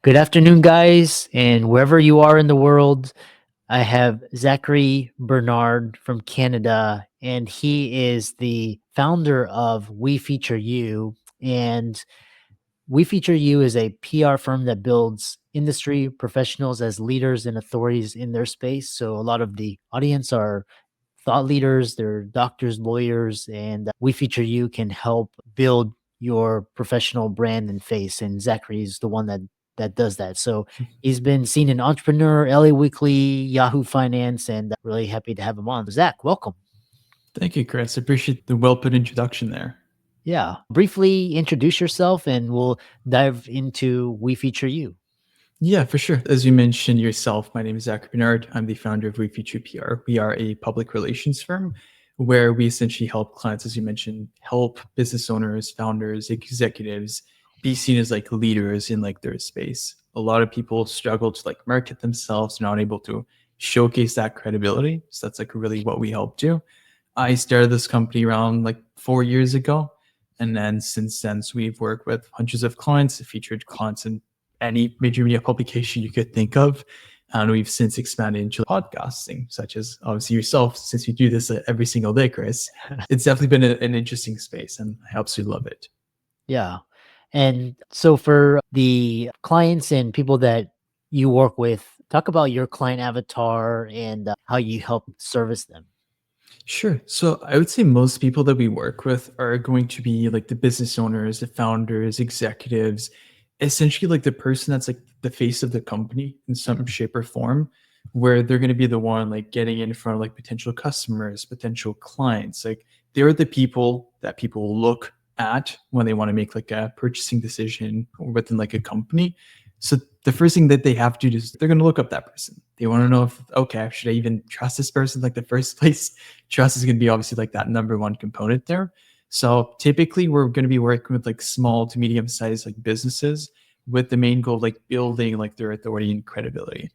Good afternoon, guys, and wherever you are in the world, I have Zachary Bernard from Canada, and he is the founder of We Feature You. And We Feature You is a PR firm that builds industry professionals as leaders and authorities in their space. So a lot of the audience are thought leaders, they're doctors, lawyers, and We Feature You can help build your professional brand and face. And Zachary is the one that does that. So he's been seen in Entrepreneur, LA Weekly, Yahoo Finance, and really happy to have him on. Zach, welcome. Thank you, Chris. I appreciate the well put introduction there. Yeah, briefly introduce yourself, and we'll dive into We Feature You. Yeah, for sure. As you mentioned yourself, my name is Zachary Bernard. I'm the founder of We Feature PR. We are a public relations firm where we essentially help clients, as you mentioned, help business owners, founders, executives be seen as like leaders in like their space. A lot of people struggle to like market themselves, not able to showcase that credibility. So that's like really what we help do. I started this company around like 4 years ago. And then since then, so we've worked with hundreds of clients, featured clients in any major media publication you could think of. And we've since expanded into podcasting, such as obviously yourself, since you do this every single day, Chris. It's definitely been an interesting space, and I absolutely love it. Yeah. And so for the clients and people that you work with, talk about your client avatar and how you help service them. Sure. So I would say most people that we work with are going to be like the business owners, the founders, executives, essentially like the person that's like the face of the company in some shape or form, where they're going to be the one like getting in front of like potential customers, potential clients. Like they're the people that people look at when they want to make like a purchasing decision within like a company. So the first thing that they have to do is they're going to look up that person. They want to know if, okay, should I even trust this person? Like the first place, trust is going to be obviously like that number one component there. So typically we're going to be working with like small to medium sized like businesses with the main goal of like building like their authority and credibility.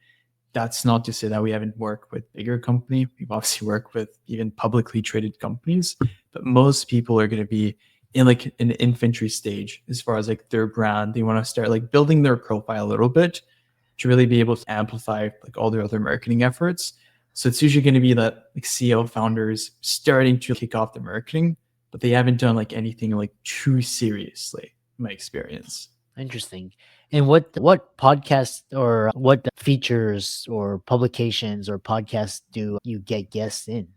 That's not to say that we haven't worked with bigger company. We've obviously worked with even publicly traded companies, but most people are going to be in like an infantry stage as far as like their brand. They want to start like building their profile a little bit to really be able to amplify like all their other marketing efforts. So it's usually going to be that like CEO founders starting to kick off the marketing, but they haven't done like anything like too seriously, in my experience. Interesting. And what podcasts or what features or publications or podcasts do you get guests in?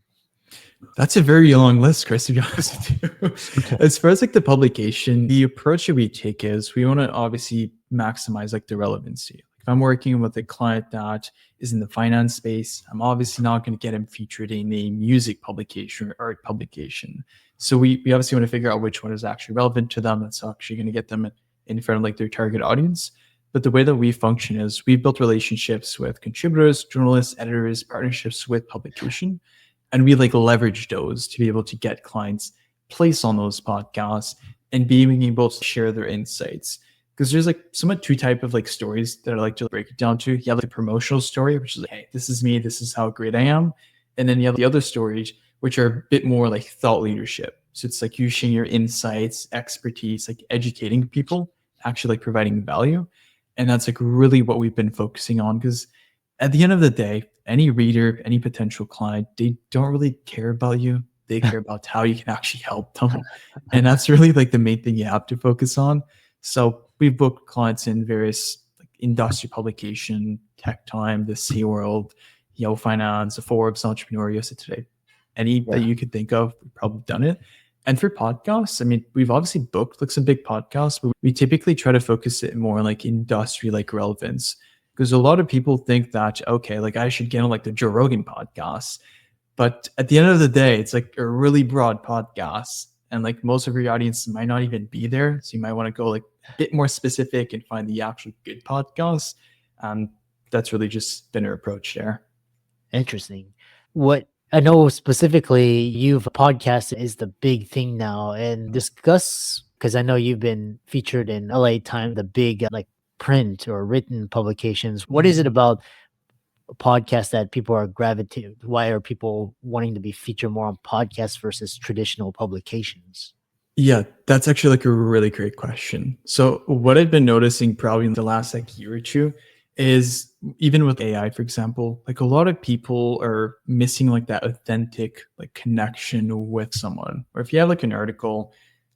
That's a very long list, Chris, to be honest with you. As far as like the publication, the approach that we take is we want to obviously maximize like the relevancy. If I'm working with a client that is in the finance space, I'm obviously not going to get him featured in a music publication or art publication. So we obviously want to figure out which one is actually relevant to them. That's actually going to get them in front of like their target audience. But the way that we function is we've built relationships with contributors, journalists, editors, partnerships with publication, and we like leverage those to be able to get clients placed on those podcasts and being able to share their insights. Because there's like somewhat two type of like stories that I like to break it down to. You have like a promotional story, which is like, hey, this is me, this is how great I am. And then you have the other stories, which are a bit more like thought leadership. So it's like you sharing your insights, expertise, like educating people, actually like providing value. And that's like really what we've been focusing on, because at the end of the day, any reader, any potential client, they don't really care about you. They care about how you can actually help them. And that's really like the main thing you have to focus on. So we've booked clients in various like industry publication, Tech Time, the Sea World, Yahoo Finance, the Forbes, Entrepreneur, USA Today. Any that you could think of, we've probably done it. And for podcasts, I mean, we've obviously booked like some big podcasts, but we typically try to focus it more on like industry like relevance. Because a lot of people think that, okay, like I should get on like the Joe Rogan podcast. But at the end of the day, it's like a really broad podcast. And like most of your audience might not even be there. So you might want to go like a bit more specific and find the actual good podcast. And that's really just been our approach there. Interesting. What I know specifically, you've podcast is the big thing now, and discuss because I know you've been featured in LA Time, the big like print or written publications. What is it about a podcast that people are gravitating? Why are people wanting to be featured more on podcasts versus traditional publications? Yeah, that's actually like a really great question. So what I've been noticing probably in the last like year or two is even with AI, for example, like a lot of people are missing like that authentic like connection with someone. Or if you have like an article,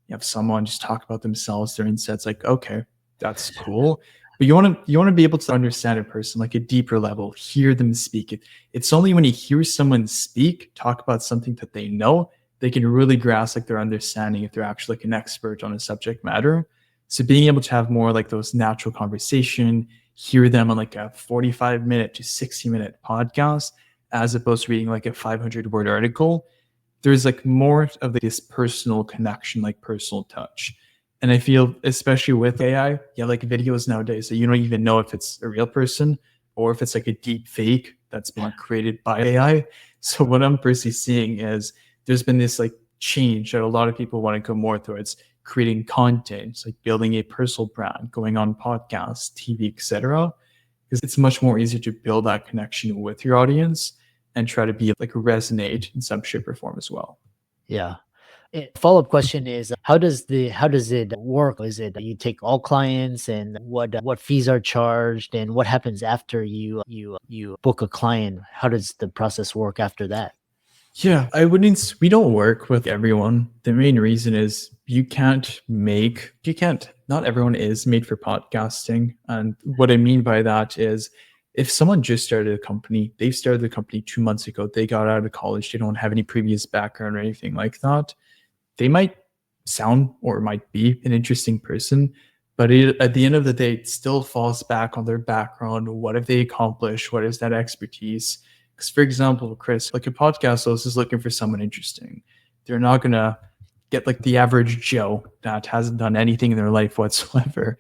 you have someone just talk about themselves, their insights, like, okay, that's cool. But you want to be able to understand a person like a deeper level, hear them speak. It's only when you hear someone speak, talk about something that they know, they can really grasp like their understanding if they're actually like an expert on a subject matter. So being able to have more like those natural conversation, hear them on like a 45-minute to 60-minute podcast, as opposed to reading like a 500-word article, there's like more of this personal connection, like personal touch. And I feel, especially with AI, yeah, like videos nowadays, that you don't even know if it's a real person or if it's like a deep fake that's been created by AI. So what I'm personally seeing is there's been this like change that a lot of people want to go more towards creating content, like building a personal brand, going on podcasts, TV, etc. Because it's much more easier to build that connection with your audience and try to be like resonate in some shape or form as well. Yeah. Follow-up question is, how does it work? Is it you take all clients, and what fees are charged, and what happens after you book a client? How does the process work after that? Yeah, we don't work with everyone. The main reason is not everyone is made for podcasting. And what I mean by that is if someone just started a company, they started the company 2 months ago, they got out of college, they don't have any previous background or anything like that, they might sound or might be an interesting person, but at the end of the day, it still falls back on their background. What have they accomplished? What is that expertise? Because, for example, Chris, like a podcast host is looking for someone interesting. They're not going to get like the average Joe that hasn't done anything in their life whatsoever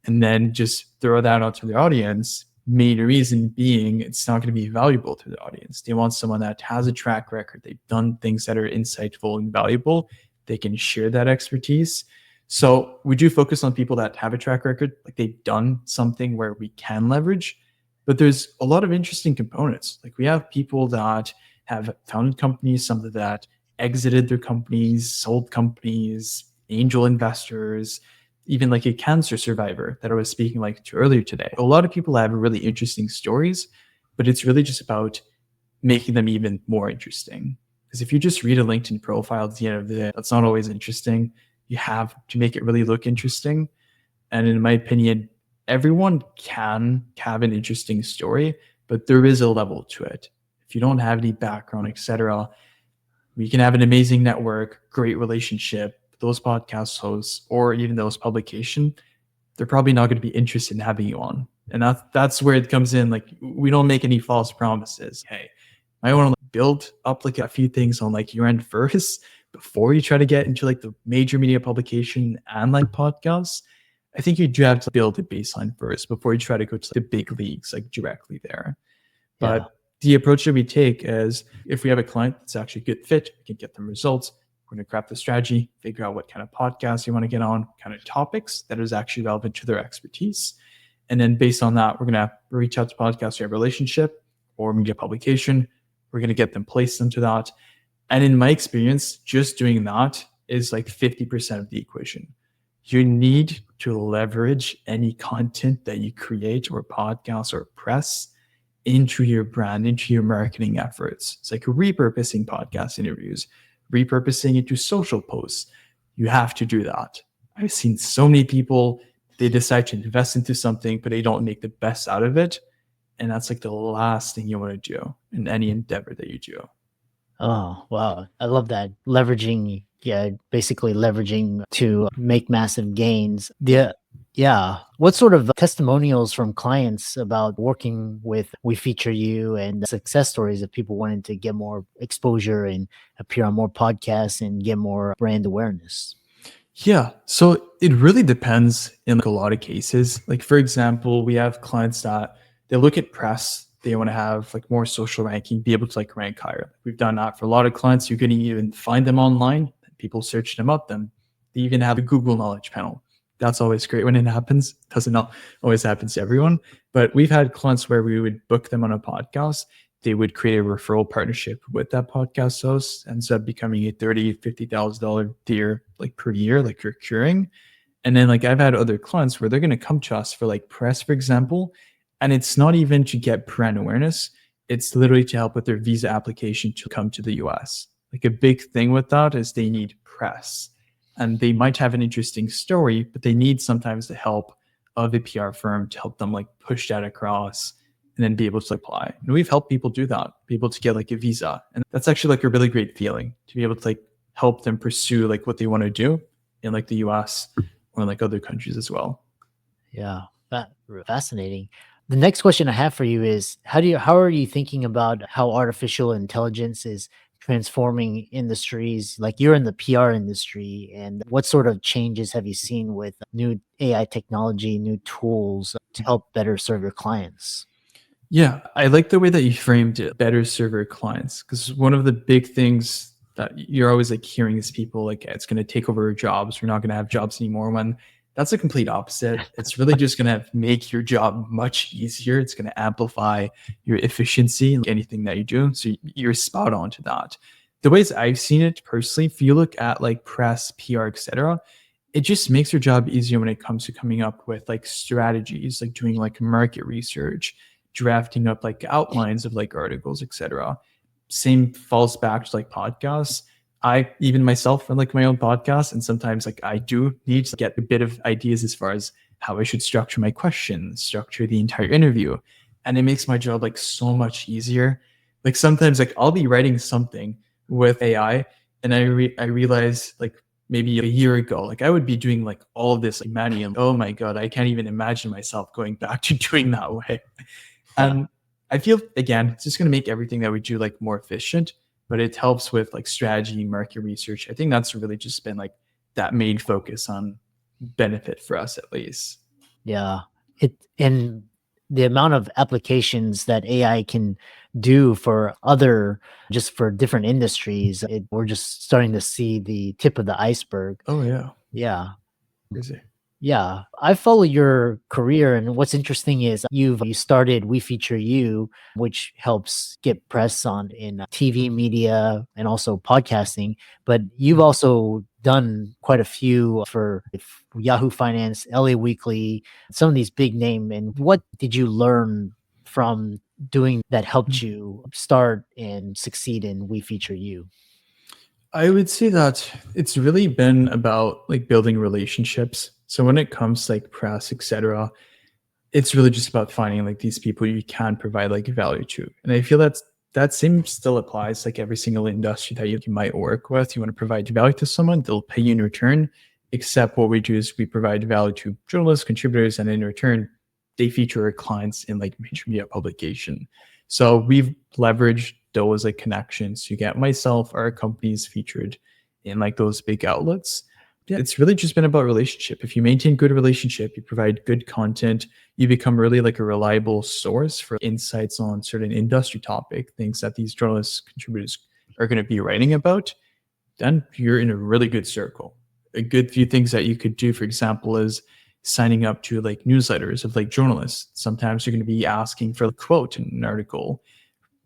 and then just throw that onto the audience. Main reason being it's not going to be valuable to the audience. They want someone that has a track record. They've done things that are insightful and valuable. They can share that expertise. So we do focus on people that have a track record, like they've done something where we can leverage. But there's a lot of interesting components. Like we have people that have founded companies, some that exited their companies, sold companies, angel investors, even like a cancer survivor that I was speaking like to earlier today. A lot of people have really interesting stories, but it's really just about making them even more interesting. Because if you just read a LinkedIn profile at the end of the day, that's not always interesting. You have to make it really look interesting. And in my opinion, everyone can have an interesting story, but there is a level to it. If you don't have any background, etc., we can have an amazing network, great relationship. Those podcast hosts or even those publication, they're probably not going to be interested in having you on. And that's where it comes in. Like we don't make any false promises. Hey, I want to build up like a few things on like your end first before you try to get into like the major media publication and like podcasts. I think you do have to build a baseline first before you try to go to the big leagues like directly there. Yeah. But the approach that we take is if we have a client that's actually a good fit, we can get them results. We're going to craft the strategy, figure out what kind of podcast you want to get on, kind of topics that is actually relevant to their expertise. And then based on that, we're going to reach out to podcasts who have a relationship or media publication. We're going to get them placed into that. And in my experience, just doing that is like 50% of the equation. You need to leverage any content that you create or podcast or press into your brand, into your marketing efforts. It's like repurposing podcast interviews, repurposing into social posts. You have to do that. I've seen so many people, they decide to invest into something, but they don't make the best out of it. And that's like the last thing you want to do in any endeavor that you do. Oh, wow. I love that. Leveraging, yeah, basically leveraging to make massive gains. Yeah. What sort of testimonials from clients about working with We Feature You, and success stories of people wanting to get more exposure and appear on more podcasts and get more brand awareness? Yeah. So it really depends in like a lot of cases. Like for example, we have clients that they look at press, they want to have like more social ranking, be able to like rank higher. We've done that for a lot of clients. You can even find them online. People search them up. Them. They even have a Google Knowledge panel. That's always great when it happens. Doesn't always happen to everyone, but we've had clients where we would book them on a podcast. they would create a referral partnership with that podcast host, ends up becoming a $30,000-$50,000 deal like per year, like recurring. And then like I've had other clients where they're going to come to us for like press, for example, and it's not even to get brand awareness. It's literally to help with their visa application to come to the US. Like a big thing with that is they need press, and they might have an interesting story, but they need sometimes the help of a PR firm to help them like push that across and then be able to apply. And we've helped people do that, be able to get like a visa. And that's actually like a really great feeling to be able to like help them pursue like what they want to do in like the US or in like other countries as well. Yeah, fascinating. The next question I have for you is how are you thinking about how artificial intelligence is transforming industries? Like you're in the PR industry, and what sort of changes have you seen with new AI technology, new tools to help better serve your clients? Yeah, I like the way that you framed it, better server clients, because one of the big things that you're always like hearing is people like it's going to take over jobs. We're not going to have jobs anymore. When that's the complete opposite. It's really just going to make your job much easier. It's going to amplify your efficiency in anything that you do. So you're spot on to that. The ways I've seen it personally, if you look at like press, PR, etc., it just makes your job easier when it comes to coming up with like strategies, like doing like market research, drafting up like outlines of like articles, etc. Same falls back to like podcasts. I even myself run like my own podcast, and sometimes like I do need to get a bit of ideas as far as how I should structure my questions, structure the entire interview, and it makes my job like so much easier. Like sometimes like I'll be writing something with AI, and I realize like maybe a year ago, like I would be doing like all of this like manually. Oh my god, I can't even imagine myself going back to doing that way. Yeah. And I feel again, it's just going to make everything that we do like more efficient, but it helps with like strategy, market research. I think that's really just been like that main focus on benefit for us at least. Yeah. And the amount of applications that AI can do for just for different industries, we're just starting to see the tip of the iceberg. Oh yeah, Yeah. crazy. Yeah, I follow your career, and what's interesting is you started We Feature You, which helps get press on in TV media and also podcasting. But you've also done quite a few for Yahoo Finance, LA Weekly, some of these big name. And what did you learn from doing that helped you start and succeed in We Feature You? I would say that it's really been about like building relationships. So when it comes to like press, etc., it's really just about finding like these people you can provide like value to. And I feel that same still applies like every single industry that you might work with. You want to provide value to someone, they'll pay you in return. Except what we do is we provide value to journalists, contributors, and in return, they feature our clients in like major media publication. So we've leveraged those like connections to get myself, our companies featured in like those big outlets. Yeah, it's really just been about relationship. If you maintain good relationship, you provide good content, you become really like a reliable source for insights on certain industry topic, things that these journalists, contributors are going to be writing about, then you're in a really good circle. A good few things that you could do, for example, is signing up to like newsletters of like journalists. Sometimes you're going to be asking for a quote in an article,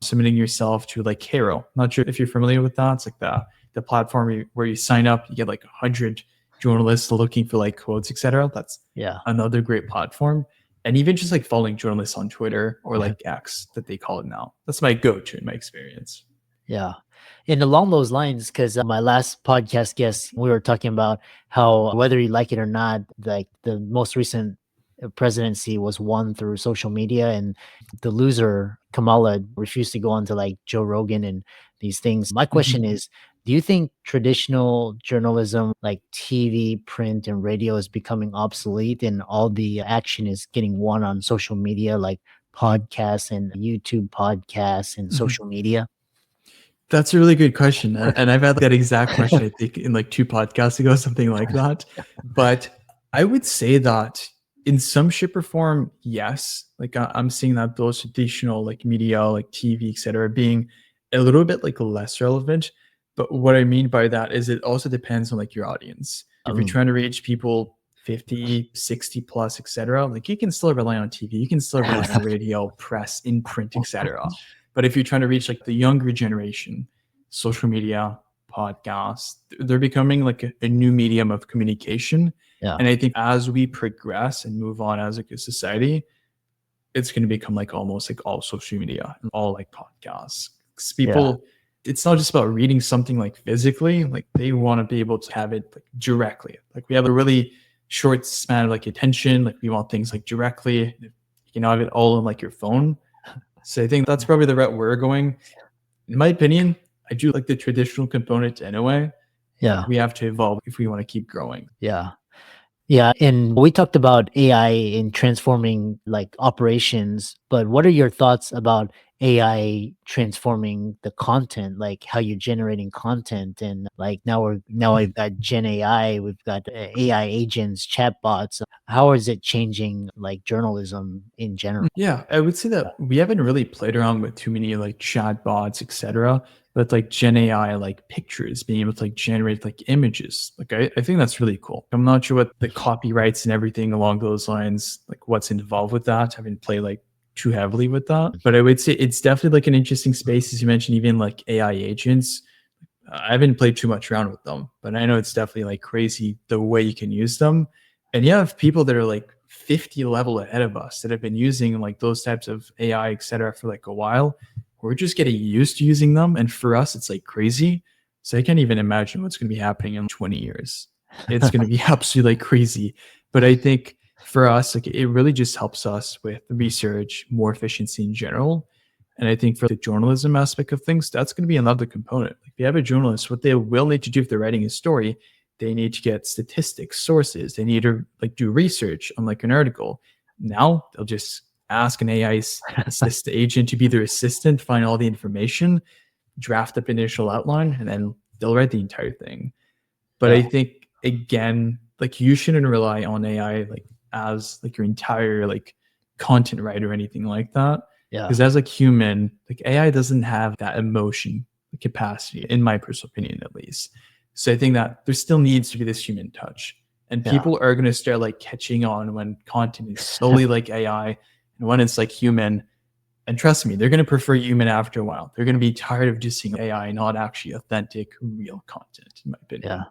submitting yourself to like Hero. Not sure if you're familiar with that. It's like the platform where you sign up, you get like 100 journalists looking for like quotes, etc. That's Yeah. another great platform. And even just like following journalists on Twitter or like X that they call it now. That's my go-to in my experience. Yeah. And along those lines, because my last podcast guest, we were talking about how whether you like it or not, like the most recent presidency was won through social media, and the loser, Kamala, refused to go on to like Joe Rogan and these things. My question Mhm. is, do you think traditional journalism like TV, print, and radio is becoming obsolete and all the action is getting won on social media like podcasts and YouTube podcasts and Mhm. social media? That's a really good question. And I've had that exact question, I think, in like 2 podcasts ago, something like that. But I would say that in some shape or form, yes. Like I'm seeing that those traditional like media, like TV, et cetera, being a little bit like less relevant. But what I mean by that is it also depends on like your audience. If you're Um, trying to reach people 50, 60 plus, et cetera, like you can still rely on TV, you can still rely on radio, press, in print, et cetera. But if you're trying to reach like the younger generation, social media, podcasts, they're becoming like a new medium of communication. Yeah. And I think as we progress and move on as like a society, it's going to become like almost like all social media and all like podcasts. 'Cause Yeah. people, it's not just about reading something like physically, like they want to be able to have it like directly. Like we have a really short span of like attention. Like we want things like directly. You can have it all on like your phone. So I think that's probably the route we're going. In my opinion, I do like the traditional component anyway, but Yeah. we have to evolve if we want to keep growing. Yeah. Yeah, and we talked about AI in transforming like operations, but what are your thoughts about AI transforming the content, like how you're generating content and like now Mhm. we've got Gen AI, we've got AI agents, chatbots. How is it changing like journalism in general? Yeah, I would say that we haven't really played around with too many like chatbots, etc. But like Gen AI, like pictures, being able to like generate like images, like I think that's really cool. I'm not sure what the copyrights and everything along those lines, like what's involved with that. I haven't played like too heavily with that, but I would say it's definitely like an interesting space, as you mentioned, even like AI agents. I haven't played too much around with them, but I know it's definitely like crazy the way you can use them. And you have people that are like 50 level ahead of us that have been using like those types of AI, et cetera, for like a while. We're just getting used to using them. And for us, it's like crazy. So I can't even imagine what's going to be happening in 20 years. It's going to be absolutely like crazy. But I think for us, like it really just helps us with research, more efficiency in general. And I think for the journalism aspect of things, that's going to be another component. Like if you have a journalist, what they will need to do if they're writing a story, they need to get statistics, sources. They need to like do research on like an article. Now they'll just ask an AI assist agent to be their assistant, find all the information, draft up initial outline, and then they'll write the entire thing. But Yeah, I think again, like you shouldn't rely on AI like as like your entire like content writer or anything like that. yeah, Because as like human, like AI doesn't have that emotion capacity, in my personal opinion at least. So I think that there still needs to be this human touch. And yeah, people are gonna start like catching on when content is solely like AI and when it's like human. And trust me, they're gonna prefer human after a while. They're gonna be tired of just seeing AI, not actually authentic, real content, in my yeah. opinion.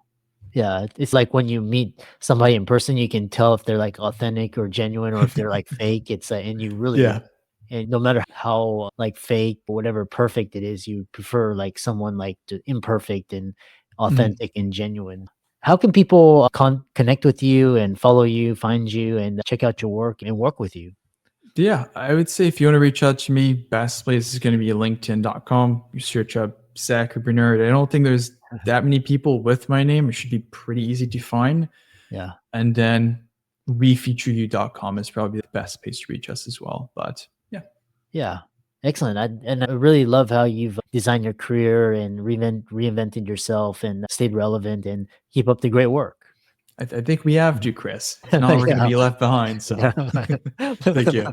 Yeah, it's like when you meet somebody in person, you can tell if they're like authentic or genuine or if they're like fake. It's and you really Yeah. and no matter how like fake or whatever perfect it is, you prefer like someone like imperfect and Mhm. authentic and genuine. How can people connect with you and follow you, find you, and check out your work and work with you? Yeah, I would say if you want to reach out to me, best place is going to be linkedin.com. You search up Zachary Bernard. I don't think there's that many people with my name. It should be pretty easy to find. Yeah. And then wefeatureyou.com is probably the best place to reach us as well. But yeah, Yeah. Excellent. I really love how you've designed your career and reinvented yourself and stayed relevant and keep up the great work. I think we have to, Chris. If not, we're going to Yeah. be left behind. So Yeah. thank you.